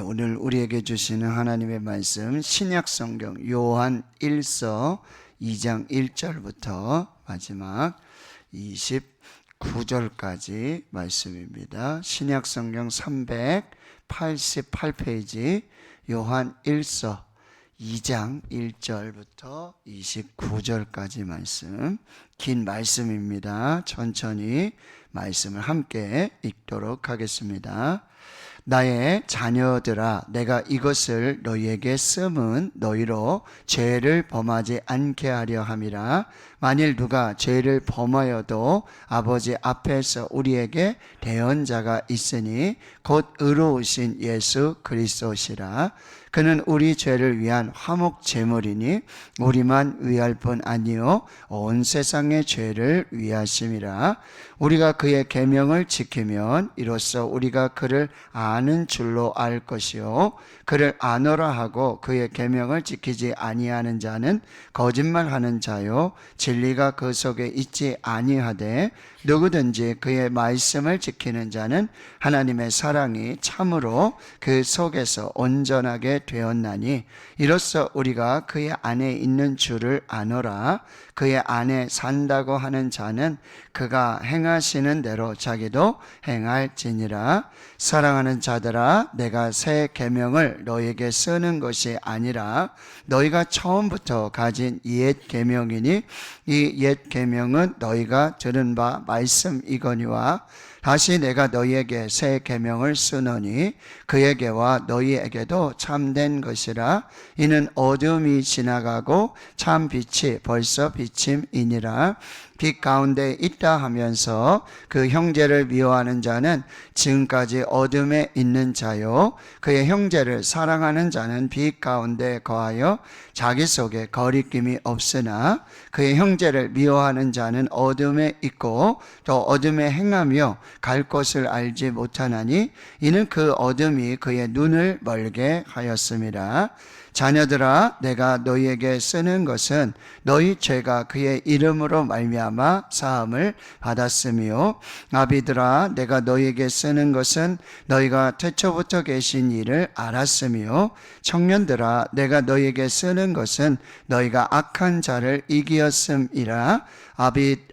오늘 우리에게 주시는 하나님의 말씀 신약성경 요한 1서 2장 1절부터 마지막 29절까지 말씀입니다. 신약성경 388페이지 요한 1서 2장 1절부터 29절까지 말씀, 긴 말씀입니다. 천천히 말씀을 함께 읽도록 하겠습니다. 나의 자녀들아, 내가 이것을 너희에게 쓰면 너희로 죄를 범하지 않게 하려 함이라. 만일 누가 죄를 범하여도 아버지 앞에서 우리에게 대언자가 있으니 곧 의로우신 예수 그리스도시라. 그는 우리 죄를 위한 화목 제물이니 우리만 위할 뿐 아니요 온 세상의 죄를 위하심이라. 우리가 그의 계명을 지키면 이로써 우리가 그를 아는 줄로 알 것이요 그를 아노라 하고 그의 계명을 지키지 아니하는 자는 거짓말하는 자요 진리가 그 속에 있지 아니하되 누구든지 그의 말씀을 지키는 자는 하나님의 사랑이 참으로 그 속에서 온전하게 되었나니 이로써 우리가 그의 안에 있는 줄을 아노라. 그의 안에 산다고 하는 자는 그가 행하시는 대로 자기도 행할지니라. 사랑하는 자들아, 내가 새 계명을 너희에게 쓰는 것이 아니라 너희가 처음부터 가진 옛 계명이니 이 옛 계명은 너희가 들은 바 말씀이거니와 다시 내가 너희에게 새 계명을 쓰노니 그에게와 너희에게도 참된 것이라. 이는 어둠이 지나가고 참 빛이 벌써 비침이니라. 빛 가운데 있다 하면서 그 형제를 미워하는 자는 지금까지 어둠에 있는 자요 그의 형제를 사랑하는 자는 빛 가운데 거하여 자기 속에 거리낌이 없으나 그의 형제를 미워하는 자는 어둠에 있고 또 어둠에 행하며 갈 곳을 알지 못하나니 이는 그 어둠이 그의 눈을 멀게 하였습니다. 자녀들아, 내가 너희에게 쓰는 것은 너희 죄가 그의 이름으로 말미암아 사함을 받았으며, 아비들아, 내가 너희에게 쓰는 것은 너희가 태초부터 계신 이를 알았으며, 청년들아, 내가 너희에게 쓰는 것은 너희가 악한 자를 이기었음이라.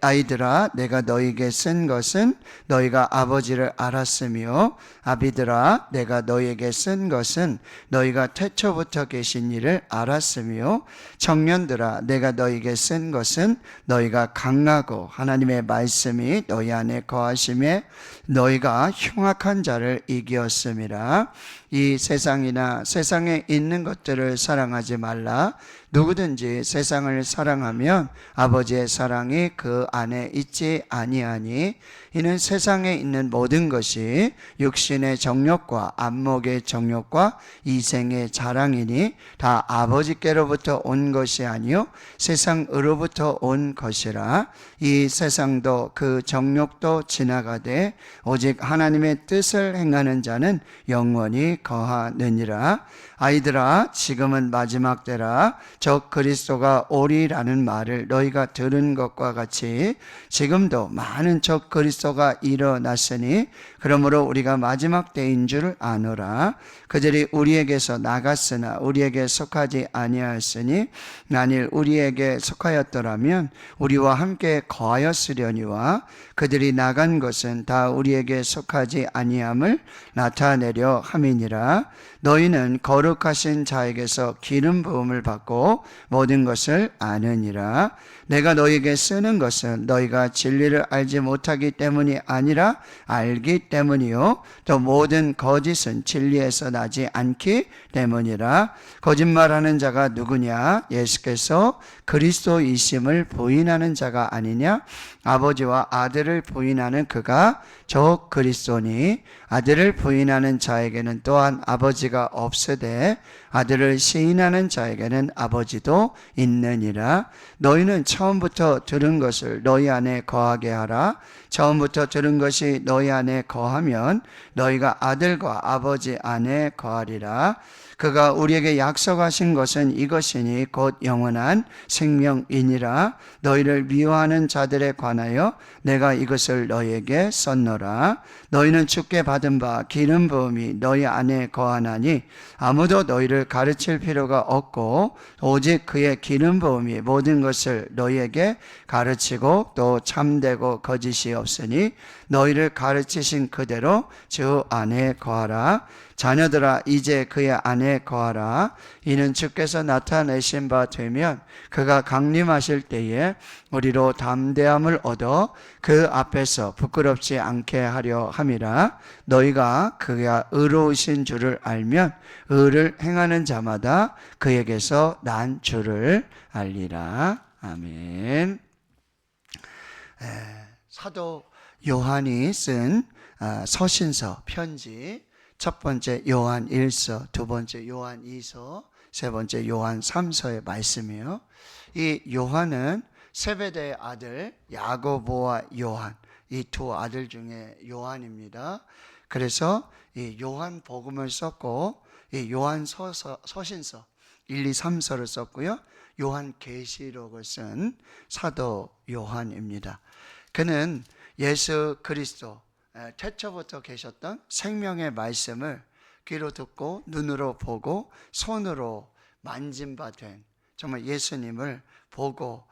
아이들아, 내가 너희에게 쓴 것은 너희가 아버지를 알았으며, 아비들아, 내가 너희에게 쓴 것은 너희가 태초부터 계신 이를 알았으며, 청년들아, 내가 너희에게 쓴 것은 너희가 강하고 하나님의 말씀이 너희 안에 거하심에 너희가 흉악한 자를 이기었음이라. 이 세상이나 세상에 있는 것들을 사랑하지 말라. 누구든지 세상을 사랑하면 아버지의 사랑이 그 안에 있지 아니하니 이는 세상에 있는 모든 것이 육신의 정욕과 안목의 정욕과 이생의 자랑이니 다 아버지께로부터 온 것이 아니요 세상으로부터 온 것이라. 이 세상도 그 정욕도 지나가되 오직 하나님의 뜻을 행하는 자는 영원히 거하느니라. 아이들아, 지금은 마지막 때라. 저 그리스도가 오리라는 말을 너희가 들은 것과 같이 지금도 많은 저 그리스도가 일어났으니 그러므로 우리가 마지막 때인 줄 아노라. 그들이 우리에게서 나갔으나 우리에게 속하지 아니하였으니 만일 우리에게 속하였더라면 우리와 함께 거하였으려니와 그들이 나간 것은 다 우리에게 속하지 아니함을 나타내려 함이니라. 너희는 거룩하신 자에게서 기름 부음을 받고 모든 것을 아느니라. 내가 너희에게 쓰는 것은 너희가 진리를 알지 못하기 때문이 아니라 알기 때문이요 또 모든 거짓은 진리에서 나지 않기 때문이라. 거짓말하는 자가 누구냐? 예수께서 그리스도이심을 부인하는 자가 아니냐? 아버지와 아들을 부인하는 그가 저 그리스도니 아들을 부인하는 자에게는 또한 아버지가 없으되 아들을 시인하는 자에게는 아버지도 있느니라. 너희는 처음부터 들은 것을 너희 안에 거하게 하라. 처음부터 들은 것이 너희 안에 거하면 너희가 아들과 아버지 안에 거하리라. 그가 우리에게 약속하신 것은 이것이니 곧 영원한 생명이니라. 너희를 미워하는 자들에 관하여 내가 이것을 너희에게 썼노라. 너희는 주께 받은 바 기름 부음이 너희 안에 안에 거하나니 아무도 너희를 가르칠 필요가 없고 오직 그의 기름 부음이 모든 것을 너희에게 가르치고 또 참되고 거짓이 없으니 너희를 가르치신 그대로 주 안에 거하라. 자녀들아 이제 그의 안에 거하라. 이는 주께서 나타내신 바 되면 그가 강림하실 때에 우리로 담대함을 얻어 그 앞에서 부끄럽지 않게 하려 함이라. 너희가 그가 의로우신 줄을 알면 의를 행하는 자마다 그에게서 난 줄을 알리라. 아멘. 사도 요한이 쓴 서신서 편지, 첫 번째 요한 1서, 두 번째 요한 2서, 세 번째 요한 3서의 말씀이에요. 이 요한은 세베대의 아들 야고보와 요한, 이 두 아들 중에 요한입니다. 그래서 이 요한 복음을 썼고 이 요한 서신서 1, 2, 3서를 썼고요. 요한 계시록을 쓴 사도 요한입니다. 그는 예수 그리스도 태초부터 계셨던 생명의 말씀을 귀로 듣고 눈으로 보고 손으로 만진 바 된, 정말 예수님을 보고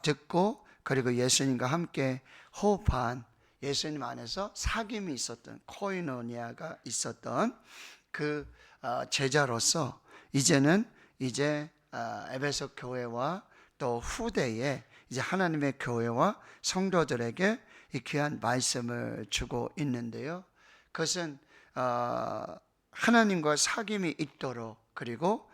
듣고 그리고 예수님과 함께 호흡한, 예수님 안에서 사귐이 있었던, 코이노니아가 있었던 그 제자로서 이제는 에베소 교회와 또 후대에 이제 하나님의 교회와 성도들에게 이 귀한 말씀을 주고 있는데요. 그것은 하나님과 사귐이 있도록, 그리고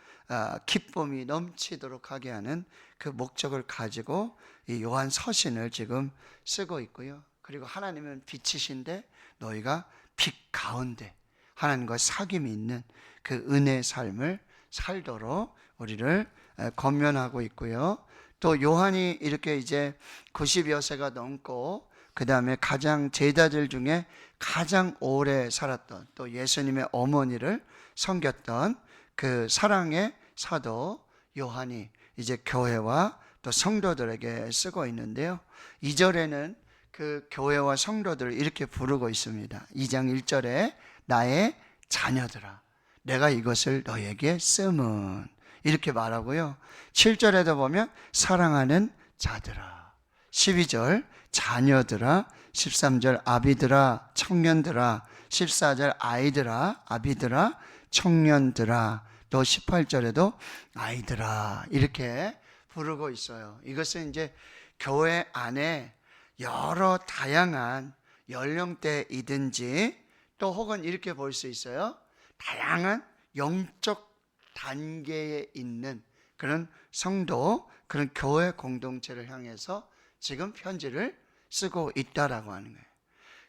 기쁨이 넘치도록 하게 하는 그 목적을 가지고 이 요한 서신을 지금 쓰고 있고요. 그리고 하나님은 빛이신데 너희가 빛 가운데 하나님과 사귐이 있는 그 은혜의 삶을 살도록 우리를 권면하고 있고요. 또 요한이 이렇게 이제 90여 세가 넘고 그 다음에 가장 제자들 중에 가장 오래 살았던, 또 예수님의 어머니를 섬겼던 그 사랑의 사도 요한이 이제 교회와 또 성도들에게 쓰고 있는데요. 2절에는 그 교회와 성도들을 이렇게 부르고 있습니다. 2장 1절에 나의 자녀들아 내가 이것을 너에게 쓰면, 이렇게 말하고요. 7절에도 보면 사랑하는 자들아, 12절 자녀들아, 13절 아비들아 청년들아, 14절 아이들아 아비들아 청년들아, 또 18절에도 아이들아, 이렇게 부르고 있어요. 이것은 이제 교회 안에 여러 다양한 연령대이든지 또 혹은 이렇게 볼 수 있어요. 다양한 영적 단계에 있는 그런 성도, 그런 교회 공동체를 향해서 지금 편지를 쓰고 있다라고 하는 거예요.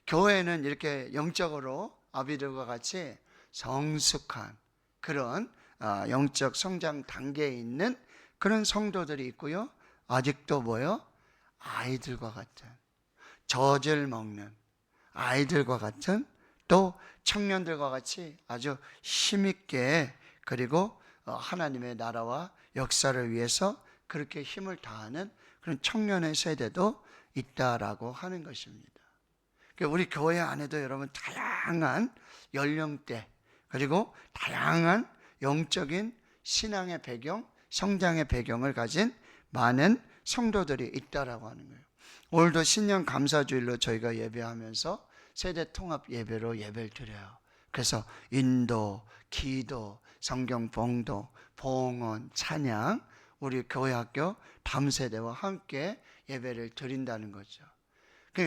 교회는 이렇게 영적으로 아비들과 같이 성숙한 그런 영적 성장 단계에 있는 그런 성도들이 있고요. 아직도 아이들과 같은, 젖을 먹는 아이들과 같은, 또 청년들과 같이 아주 힘있게, 그리고 하나님의 나라와 역사를 위해서 그렇게 힘을 다하는 그런 청년의 세대도 있다라고 하는 것입니다. 우리 교회 안에도 여러분 다양한 연령대, 그리고 다양한 영적인 신앙의 배경, 성장의 배경을 가진 많은 성도들이 있다라고 하는 거예요. 오늘도 신년 감사주일로 저희가 예배하면서 세대 통합 예배로 예배를 드려요. 그래서 인도, 기도, 성경 봉독, 봉헌, 찬양, 우리 교회학교 밤세대와 함께 예배를 드린다는 거죠.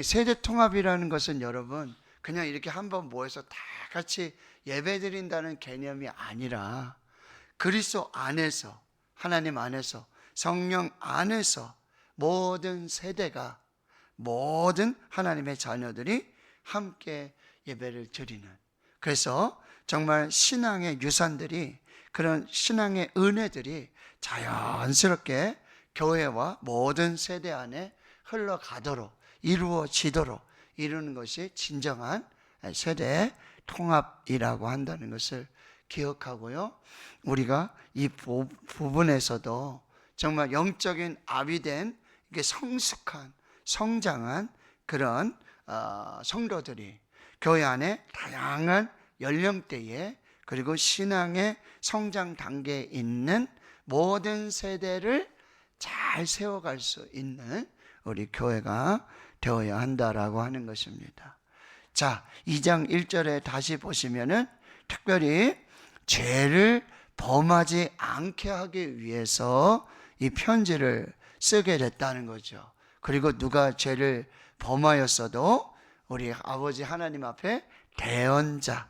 세대 통합이라는 것은 여러분 그냥 이렇게 한번 모여서 다 같이 예배 드린다는 개념이 아니라 그리스도 안에서, 하나님 안에서, 성령 안에서 모든 세대가, 모든 하나님의 자녀들이 함께 예배를 드리는, 그래서 정말 신앙의 유산들이, 그런 신앙의 은혜들이 자연스럽게 교회와 모든 세대 안에 흘러가도록, 이루어지도록 이루는 것이 진정한 세대 통합이라고 한다는 것을 기억하고요. 우리가 이 부분에서도 정말 영적인 아비된 성숙한, 성장한 그런 성도들이 교회 안에 다양한 연령대에, 그리고 신앙의 성장 단계에 있는 모든 세대를 잘 세워갈 수 있는 우리 교회가 되어야 한다라고 하는 것입니다. 자, 2장 1절에 다시 보시면은 특별히 죄를 범하지 않게 하기 위해서 이 편지를 쓰게 됐다는 거죠. 그리고 누가 죄를 범하였어도 우리 아버지 하나님 앞에 대언자,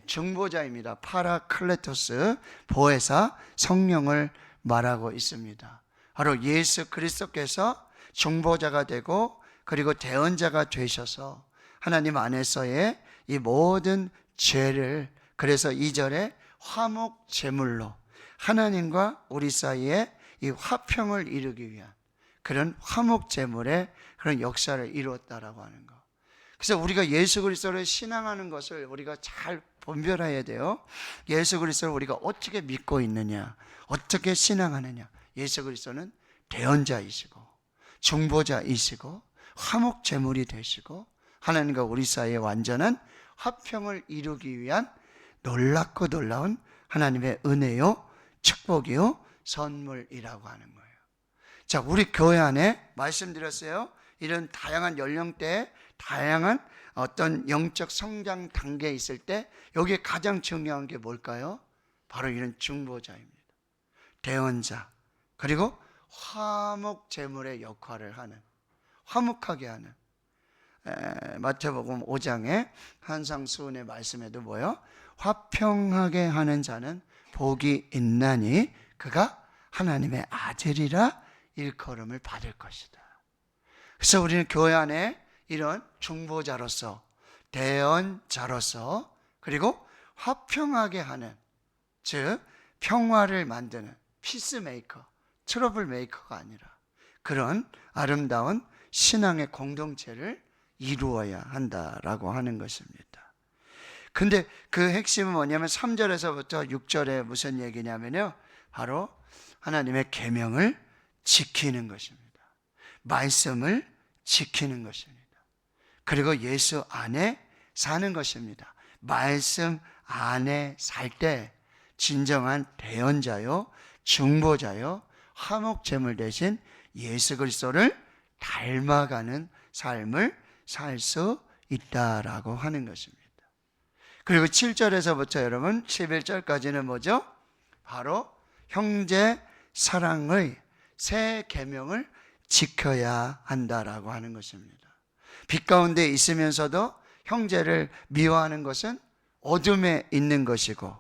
중보자입니다. 파라클레토스, 보혜사, 성령을 말하고 있습니다. 바로 예수 그리스도께서 중보자가 되고 그리고 대언자가 되셔서 하나님 안에서의 이 모든 죄를, 그래서 2절에 화목 제물로 하나님과 우리 사이에 이 화평을 이루기 위한 그런 화목 제물의 그런 역사를 이루었다라고 하는 거. 그래서 우리가 예수 그리스도를 신앙하는 것을 우리가 잘 분별해야 돼요. 예수 그리스도를 우리가 어떻게 믿고 있느냐, 어떻게 신앙하느냐. 예수 그리스도는 대언자이시고 중보자이시고 화목 제물이 되시고 하나님과 우리 사이에 완전한 화평을 이루기 위한 놀랍고 놀라운 하나님의 은혜요, 축복이요, 선물이라고 하는 거예요. 자, 우리 교회 안에 말씀드렸어요. 이런 다양한 연령대, 다양한 어떤 영적 성장 단계에 있을 때 여기에 가장 중요한 게 뭘까요? 바로 이런 중보자입니다. 대언자, 그리고 화목 제물의 역할을 하는, 화목하게 하는, 마태복음 5장의 한상수훈의 말씀에도 뭐요? 화평하게 하는 자는 복이 있나니 그가 하나님의 아들이라 일컬음을 받을 것이다. 그래서 우리는 교회 안에 이런 중보자로서, 대언자로서, 그리고 화평하게 하는, 즉 평화를 만드는 피스메이커, 트러블 메이커가 아니라 그런 아름다운 신앙의 공동체를 이루어야 한다라고 하는 것입니다. 근데 그 핵심은 뭐냐면 3절에서부터 6절에 무슨 얘기냐면요, 바로 하나님의 계명을 지키는 것입니다. 말씀을 지키는 것입니다. 그리고 예수 안에 사는 것입니다. 말씀 안에 살 때 진정한 대언자요, 중보자요, 화목제물 대신 예수 그리스도를 닮아가는 삶을 살 수 있다라고 하는 것입니다. 그리고 7절에서부터 여러분 11절까지는 뭐죠? 바로 형제 사랑의 새 계명을 지켜야 한다라고 하는 것입니다. 빛 가운데 있으면서도 형제를 미워하는 것은 어둠에 있는 것이고,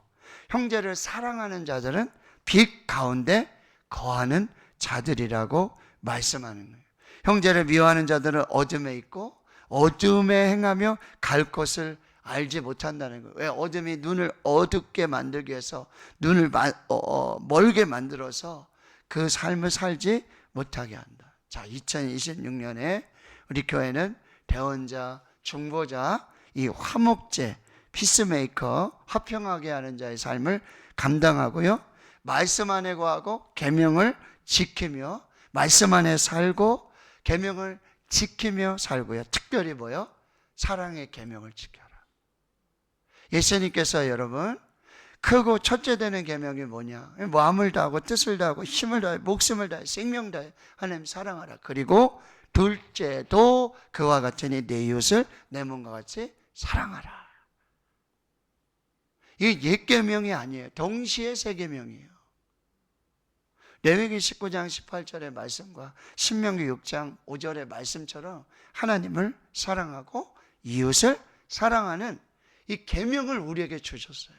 형제를 사랑하는 자들은 빛 가운데 거하는 자들이라고 말씀하는 거예요. 형제를 미워하는 자들은 어둠에 있고 어둠에 행하며 갈 곳을 알지 못한다는 거예요. 왜? 어둠이 눈을 어둡게 만들기 위해서 눈을 멀게 만들어서 그 삶을 살지 못하게 한다. 자, 2026년에 우리 교회는 대언자, 중보자, 이 화목제, 피스메이커, 화평하게 하는 자의 삶을 감당하고요, 말씀 안에 거하고 계명을 지키며 말씀 안에 살고 계명을 지키며 살고요, 특별히 뭐요? 사랑의 계명을 지켜라. 예수님께서 여러분 크고 첫째 되는 계명이 뭐냐? 마음을 다하고 뜻을 다하고 힘을 다해 목숨을 다해 생명 다해 하나님 사랑하라. 그리고 둘째도 그와 같으니 내 이웃을 내 몸과 같이 사랑하라. 이게 옛 계명이 아니에요. 동시에 새 계명이에요. 레위기 19장 18절의 말씀과 신명기 6장 5절의 말씀처럼 하나님을 사랑하고 이웃을 사랑하는 이 계명을 우리에게 주셨어요.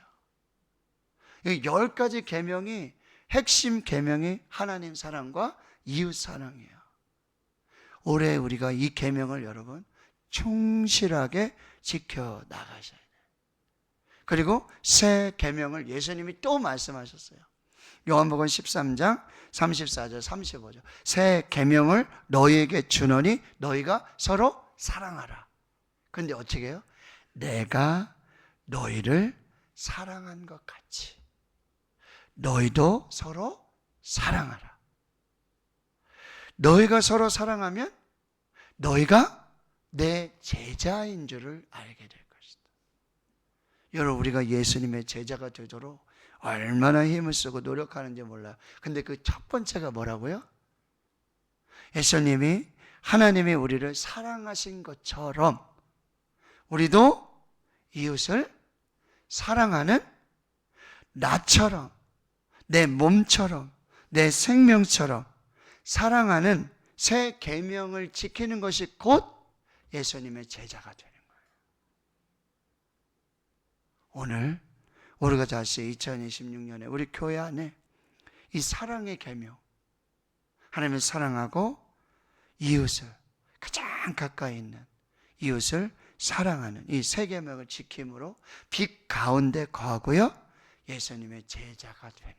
이 10가지 계명이, 핵심 계명이 하나님 사랑과 이웃 사랑이에요. 올해 우리가 이 계명을 여러분 충실하게 지켜 나가셔야 돼요. 그리고 새 계명을 예수님이 또 말씀하셨어요. 요한복음 13장 34절 35절 새 계명을 너희에게 주노니 너희가 서로 사랑하라. 근데 어떻게 해요? 내가 너희를 사랑한 것 같이 너희도 서로 사랑하라. 너희가 서로 사랑하면 너희가 내 제자인 줄을 알게 될 것이다. 여러분, 우리가 예수님의 제자가 되도록 얼마나 힘을 쓰고 노력하는지 몰라요. 근데 그 첫 번째가 뭐라고요? 예수님이, 하나님이 우리를 사랑하신 것처럼 우리도 이웃을 사랑하는, 나처럼, 내 몸처럼, 내 생명처럼 사랑하는 새 계명을 지키는 것이 곧 예수님의 제자가 되는 거예요. 오늘 우리가 다시 2026년에 우리 교회 안에 이 사랑의 계명, 하나님을 사랑하고 이웃을, 가장 가까이 있는 이웃을 사랑하는 이 세 계명을 지킴으로 빛 가운데 거하고요, 예수님의 제자가 되는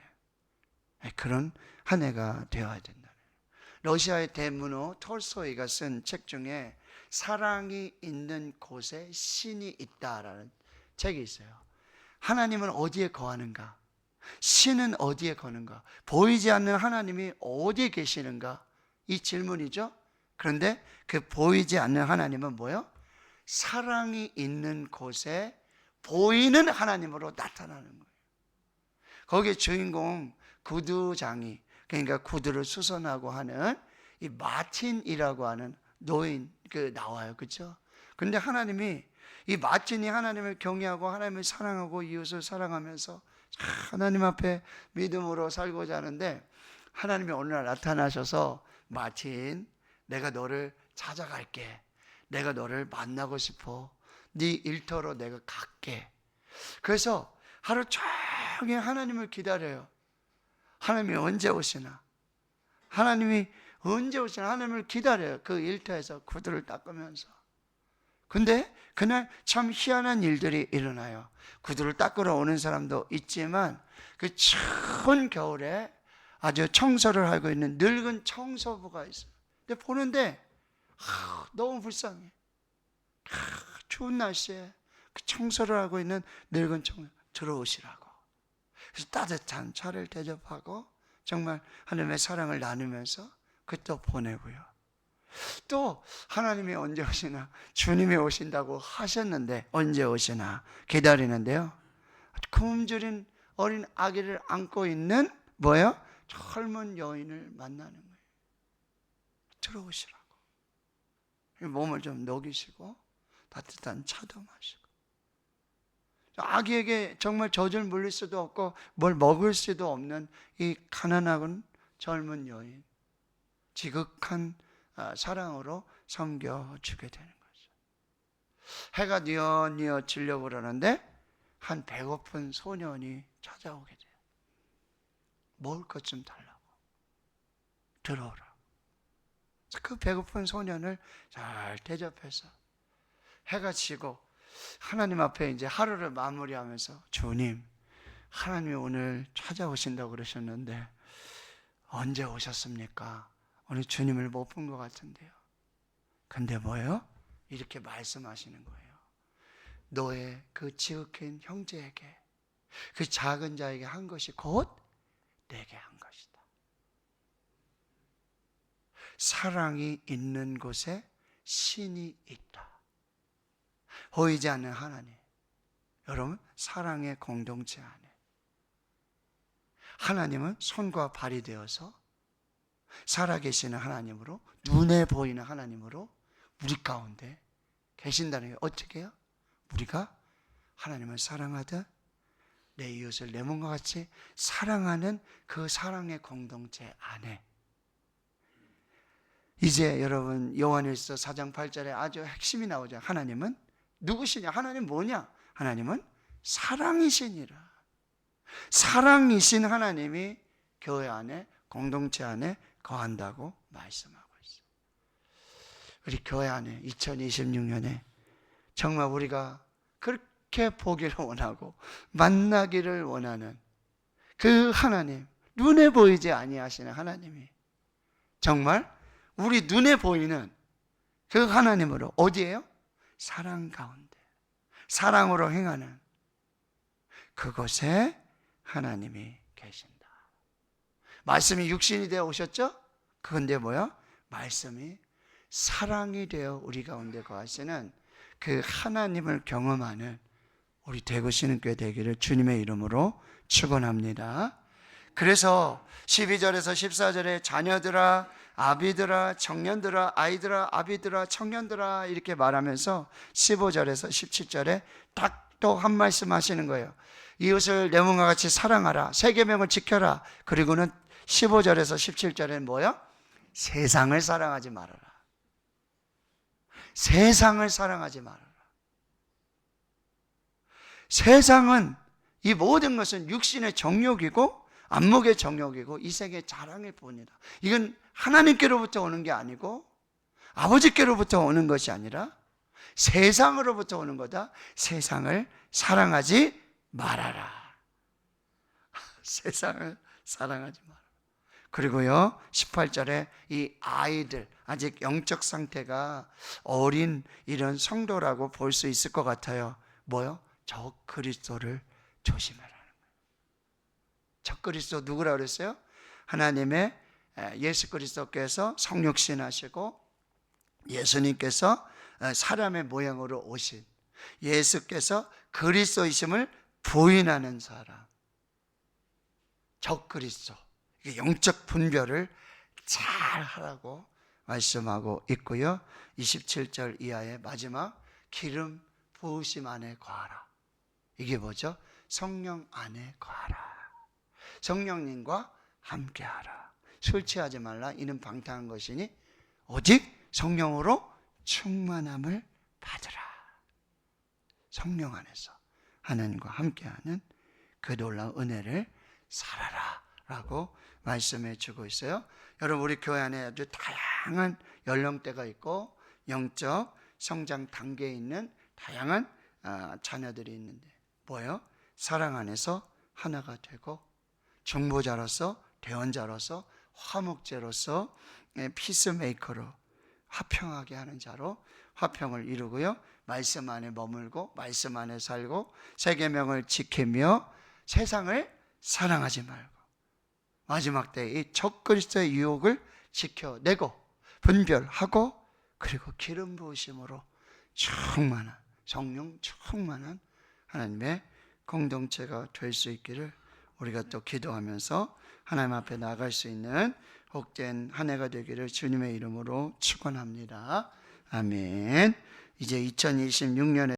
그런 한 해가 되어야 된다. 러시아의 대문호 톨스토이가 쓴 책 중에 사랑이 있는 곳에 신이 있다라는 책이 있어요. 하나님은 어디에 거하는가? 신은 어디에 거는가? 보이지 않는 하나님이 어디에 계시는가? 이 질문이죠. 그런데 그 보이지 않는 하나님은 뭐예요? 사랑이 있는 곳에 보이는 하나님으로 나타나는 거예요. 거기에 주인공 구두장이, 그러니까 구두를 수선하고 하는 이 마틴이라고 하는 노인 나와요. 그렇죠? 그런데 하나님이, 이 마틴이 하나님을 경외하고 하나님을 사랑하고 이웃을 사랑하면서 하나님 앞에 믿음으로 살고자 하는데, 하나님이 어느 날 나타나셔서 마틴, 내가 너를 찾아갈게. 내가 너를 만나고 싶어. 네 일터로 내가 갈게. 그래서 하루 종일 하나님을 기다려요. 하나님이 언제 오시나? 하나님이 언제 오시나? 하나님을 기다려요. 그 일터에서 구두를 닦으면서. 근데 그날 참 희한한 일들이 일어나요. 구두를 닦으러 오는 사람도 있지만 그 추운 겨울에 아주 청소를 하고 있는 늙은 청소부가 있어요. 근데 보는데 너무 불쌍해. 추운 날씨에 그 청소를 하고 있는 늙은 청소부, 들어오시라고. 그래서 따뜻한 차를 대접하고 정말 하나님의 사랑을 나누면서 또 보내고요. 또 하나님이 언제 오시나, 주님이 오신다고 하셨는데 언제 오시나 기다리는데요, 굶주린 어린 아기를 안고 있는 뭐예요? 젊은 여인을 만나는 거예요. 들어오시라고. 몸을 좀 녹이시고 따뜻한 차도 마시고. 아기에게 정말 젖을 물릴 수도 없고 뭘 먹을 수도 없는 이 가난한 젊은 여인, 지극한 사랑으로 섬겨주게 되는 거죠. 해가 뉘어뉘어 지려고 그러는데 한 배고픈 소년이 찾아오게 돼요. 먹을 것 좀 달라고, 들어오라. 그 배고픈 소년을 잘 대접해서 해가 지고 하나님 앞에 이제 하루를 마무리하면서, 주님, 하나님이 오늘 찾아오신다고 그러셨는데 언제 오셨습니까? 오늘 주님을 못 본 것 같은데요. 근데 뭐예요? 이렇게 말씀하시는 거예요. 너의 그 지극한 형제에게, 그 작은 자에게 한 것이 곧 내게 한 것이다. 사랑이 있는 곳에 신이 있다. 보이지 않는 하나님. 여러분, 사랑의 공동체 안에 하나님은 손과 발이 되어서 살아계시는 하나님으로, 눈에 보이는 하나님으로 우리 가운데 계신다는 게 어떻게 해요? 우리가 하나님을 사랑하듯 내 이웃을 내 몸과 같이 사랑하는 그 사랑의 공동체 안에, 이제 여러분 요한일서 4장 8절에 아주 핵심이 나오죠. 하나님은 누구시냐? 하나님 뭐냐? 하나님은 사랑이시니라. 사랑이신 하나님이 교회 안에, 공동체 안에 거한다고 말씀하고 있어요. 우리 교회 안에 2026년에 정말 우리가 그렇게 보기를 원하고 만나기를 원하는 그 하나님, 눈에 보이지 아니하시는 하나님이 정말 우리 눈에 보이는 그 하나님으로, 어디에요? 사랑 가운데, 사랑으로 행하는 그곳에 하나님이 계신다. 말씀이 육신이 되어 오셨죠? 그건데 뭐야? 말씀이 사랑이 되어 우리 가운데 거하시는 그 하나님을 경험하는 우리 대구 신흥교회 되기를 주님의 이름으로 축원합니다. 그래서 12절에서 14절에 자녀들아, 아비들아, 청년들아, 아이들아, 아비들아, 청년들아 이렇게 말하면서 15절에서 17절에 딱 또 한 말씀 하시는 거예요. 이웃을 내 몸과 같이 사랑하라. 세 계명을 지켜라. 그리고는 15절에서 17절에는 뭐요? 세상을 사랑하지 말아라. 세상을 사랑하지 말아라. 세상은 이 모든 것은 육신의 정욕이고 안목의 정욕이고 이 세계의 자랑일 뿐이다. 이건 하나님께로부터 오는 게 아니고 아버지께로부터 오는 것이 아니라 세상으로부터 오는 거다. 세상을 사랑하지 말아라. 세상을 사랑하지 말아라. 그리고요 18절에 이 아이들 아직 영적 상태가 어린 이런 성도라고 볼 수 있을 것 같아요. 뭐요? 적그리스도를 조심하라는 거예요. 적그리스도 누구라고 그랬어요? 하나님의 예수 그리스도께서 성육신하시고 예수님께서 사람의 모양으로 오신 예수께서 그리스도이심을 부인하는 사람, 적그리스도. 영적 분별을 잘 하라고 말씀하고 있고요. 27절 이하의 마지막 기름 부으심 안에 거하라. 이게 뭐죠? 성령 안에 거하라. 성령님과 함께하라. 술 취하지 말라. 이는 방탕한 것이니 오직 성령으로 충만함을 받으라. 성령 안에서 하나님과 함께하는 그 놀라운 은혜를 살아라 라고 말씀해 주고 있어요. 여러분 우리 교회 안에 아주 다양한 연령대가 있고 영적 성장 단계에 있는 다양한 자녀들이 있는데 뭐예요? 사랑 안에서 하나가 되고 중보자로서 대언자로서 화목제로서 피스메이커로 화평하게 하는 자로 화평을 이루고요. 말씀 안에 머물고 말씀 안에 살고 세 계명을 지키며 세상을 사랑하지 말고 마지막 때에 이 적그리스도의 유혹을 지켜내고 분별하고 그리고 기름 부으심으로 충만한 성령 충만한 하나님의 공동체가 될 수 있기를 우리가 또 기도하면서 하나님 앞에 나갈 수 있는 복된 한 해가 되기를 주님의 이름으로 축원합니다. 아멘. 이제 2026년에